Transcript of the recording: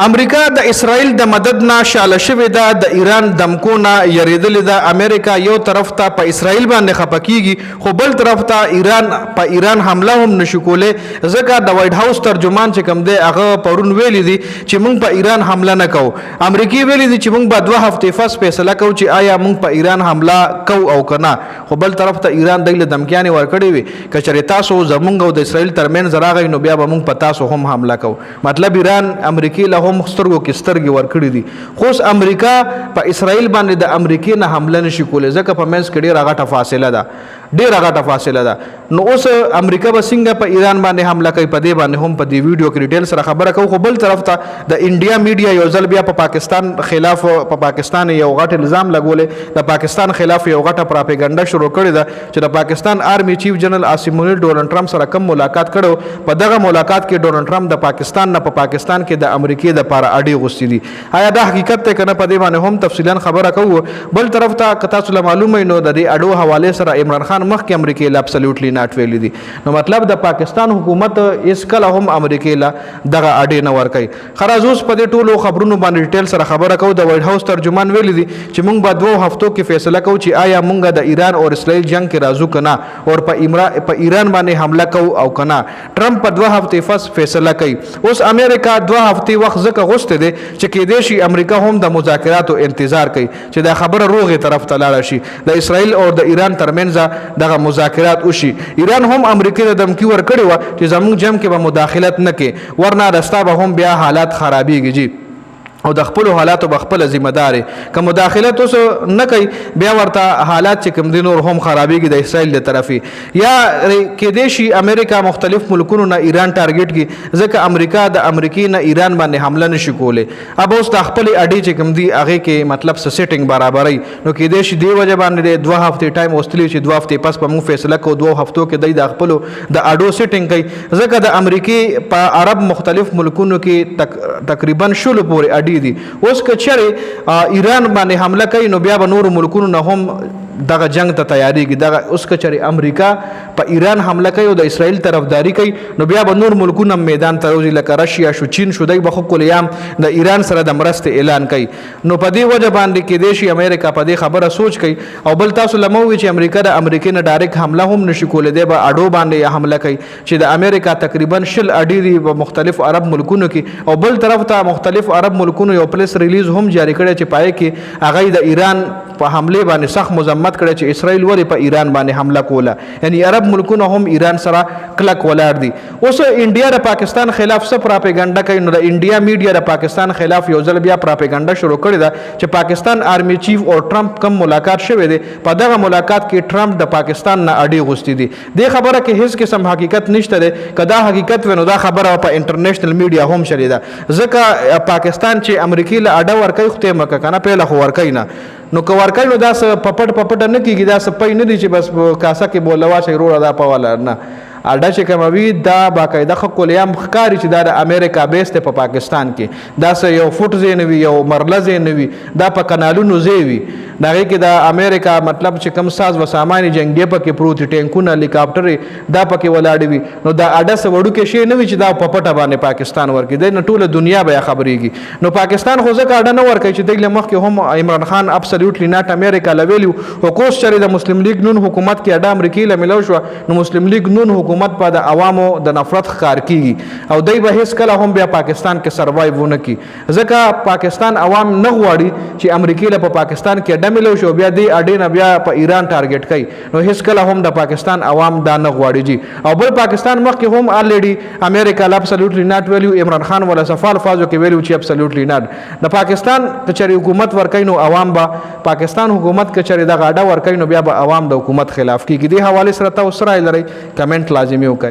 امریکا د اسرائیل د مدد نه شاله شوې ده، د ایران دمکو نه یریدلې ده. امریکا یو طرف ته په اسرائیل باندې خپه کیږي، خو بل طرف ته ایران حمله هم نشي کولی، ځکه د وایټ هاوس ترجمان چې کوم دی هغه پرون ویلي دي چې موږ په ایران حمله نه کوو. امریکای ویلي دي چې موږ به 2 هفتې پس فیصله کوو چې آیا موږ په ایران حمله کوو او که نه. خو بل طرف ته ایران دله دمکیانې ورکړې وي که چېرې تاسو زموږ او د اسرائیل ترمنځ راغی نو بیا به موږ په تاسو هم حمله کوو. مطلب ایران امریکای له هم سترګو کې سترګې ورکړې دي. خو اوس امریکا په اسرائیل باندې د امریکای نه حمله نشي کولی، ځکه په منځ کې ډېره غټه فاصله ده، ډېره غټه فاصله ده. نو اوس امریکا به څنګه په ایران باندې حمله کوي، په دې باندې هم په دې ویډیو کې ډیټیل سره خبره کوو. خو بل طرف ته د انډیا میډیا یو ځل بیا په پاکستان خلاف په پاکستان یو غټ الزام لګولې، د پاکستان خلاف یو غټه پراپګاندا شروع کړې ده چې د پاکستان آرمی چیف جنرال عاصم منیر ډونلډ ټرمپ سره کوم ملاقات کړو، په دغه ملاقات کې ډونلډ ټرمپ د پاکستان نه په پاکستان کې د امریکای د لپاره اړې غوښتي دي. آیا دا حقیقت ته کنه، په دې باندې هم تفصیلا خبره کوو. بل طرف ته که تاسو له معلومه نو د دې اړو حواله سره عمران خان مخکې امریکای لا ابسولوټلی ناټ ویلي دي. نو مطلب د پاکستان حکومت اس کله هم امریکای لا دغه اړې نه ورکوي. خراز اوس په دې ټولو خبرونو باندې ډیټیل سره خبره کوو. د وایټ هاوس ترجمان ویلي دي چې موږ به 2 هفتو کې فیصله کوو چې آیا موږ د ایران او اسرائیل جنگ کې راځو کنه او په ایران باندې حمله کوو او کنه. ټرمپ په 2 هفتې پس فیصله کوي. اوس امریکا 2 هفتې وخت ځکه غوښته دي چې کېدای شي امریکا هم د مذاکراتو انتظار کوي چې دا خبره روغې طرف ته لاړه شي، د اسرائیل او د ایران ترمنځ دغه مذاکرات وشي. ایران هم امریکای ته دمکی ورکړې وه چې زموږ جنګ کې به مداخلت نه کوي، ورنه رستا به هم بیا حالات خرابېږي جی، او د خپل حالاتو بخپل ذمہ دار که مداخلت اوس نه کوي بیا ورته حالات چې کوم دي نور هم خرابېږي د اسرائیل له طرفې. یا کېدای شي امریکا مختلف ملکونو نه ایران ټارګټ کړي، ځکه امریکا د امریکای نه ایران باندې حمله نشي کولی. اب اوس د خپل اډې چې کوم دي هغه کې مطلب سیټینګ برابرۍ، نو کېدای شي دی وجه باندې 2 هفتې ټایم وستلی چې 2 هفتې پس به موږ فیصله کوو. 2 هفتو کې د خپل د اډو سیټینګ کوي، ځکه د امریکای په عرب مختلف ملکونو کې تقریبا 16 پورې دي. اوس که چېرې ایران باندې حمله کوي نو بیا به نورو ملکونو نه هم دغه جنگ ته تیاریږي. دغه اوس که چېرې امریکا په ایران حمله کوي او د اسرائیل طرفداري کوي نو بیا به نور ملکونه میدان ته راوځي، لکه رشیا شو، چین شو، دی به خو کلیام د ایران سره د مرستې اعلان کوي. نو په دې وجه باندې کېدای شي امریکا په دې خبره سوچ کوي. او بل تاسو لمو وي چې امریکا د امریکای نه ډایرکټ حمله هم نشي کولی، دی به اډو باندې حمله کوي چې د امریکا تقریبا 20 اډې دي په مختلف عرب ملکونو کې. او بل طرف ته مختلف عرب ملکونو یو پلیس ریلیز هم جاری کړی چې پای کې هغه د ایران په حمله باندې سخت مذمت کړی چې اسرائیل ولې په ایران باندې حمله کوله، یعنی عرب ملکونه هم ایران سره کلک ولاړ دي. اوس انډیا د پاکستان خلاف څه پراپګاندا کوي، نو د انډیا میډیا د پاکستان خلاف یو ځل بیا پراپګاندا شروع کړې ده چې پاکستان آرمی چیف او ټرمپ کم ملاقات شوی دی، په دغه ملاقات کې ټرمپ د پاکستان نه اډې غوښتي دي. دې خبره کې هیڅ قسم حقیقت نشته دی. که دا حقیقت وي نو دا خبره په انټرنیشنل میډیا هم شری ده، ځکه پاکستان چې امریکای له اډه ورکوي خو ته مکه کنه پیله خو ورکوي نه، نو که ورکوي نو دا پپټ نه کېږي، دا سپی نه دي چې بس کاسه کې بولوا شي روړه دا پواله نه. اډه چې کوموي دا باقاعده خو کلیام ښکاري چې دا د امریکا بیس دی په پاکستان کې، دا یو فوټ ځای نه وي، یو مرله ځای نه وي، دا په کنالونو ځای وي. د هغې کې د امریکا مطلب چې کوم ساز و سامان جنګي پکې پروت دي، ټینکونه، هلیکاپټرې دا پکې ولاړې وي. نو دا اډه څه وړوکی شی نه وي چې دا په پټه باندې پاکستان ورکړي، دی نه ټوله دنیا به خبرېږي. نو پاکستان خو ځکه اډه نه ورکوي چې دی له مخکې هم عمران خان ابسولوټلی ناټ امریکا له ویلي و. خو اوس چېرې د مسلم لیګ نون حکومت کې اډه امریکای له میلاو شوه نو مسلم لیګ نون حکومت په د عوامو د نفرت ښکار کیږي او دی به هیڅ کله هم بیا پاکستان کې سروایو ونه کړي، ځکه پاکستان عوام نه غواړي چې امریکای له په پاکستان کې اډه میلاو شي او بیا دی اډې نه بیا په ایران ټارګټ کوي. نو هیڅ کله هم د پاکستان عوام دا نه غواړي جی. او بل پاکستان مخکې هم الریډي امریکا لا ابسولوټلی ناټ ویلو، عمران خان ولا صفال فازو کې ویلو چې ابسولوټلی ناټ. د پاکستان که چېرې حکومت ورکوي نو عوام به پاکستان حکومت که چېرې دغه اډه ورکوي نو بیا به عوام د حکومت خلاف کېږي. دې حوالې سره تاسو رایې لرئ، کمنټ لازمي وکړئ.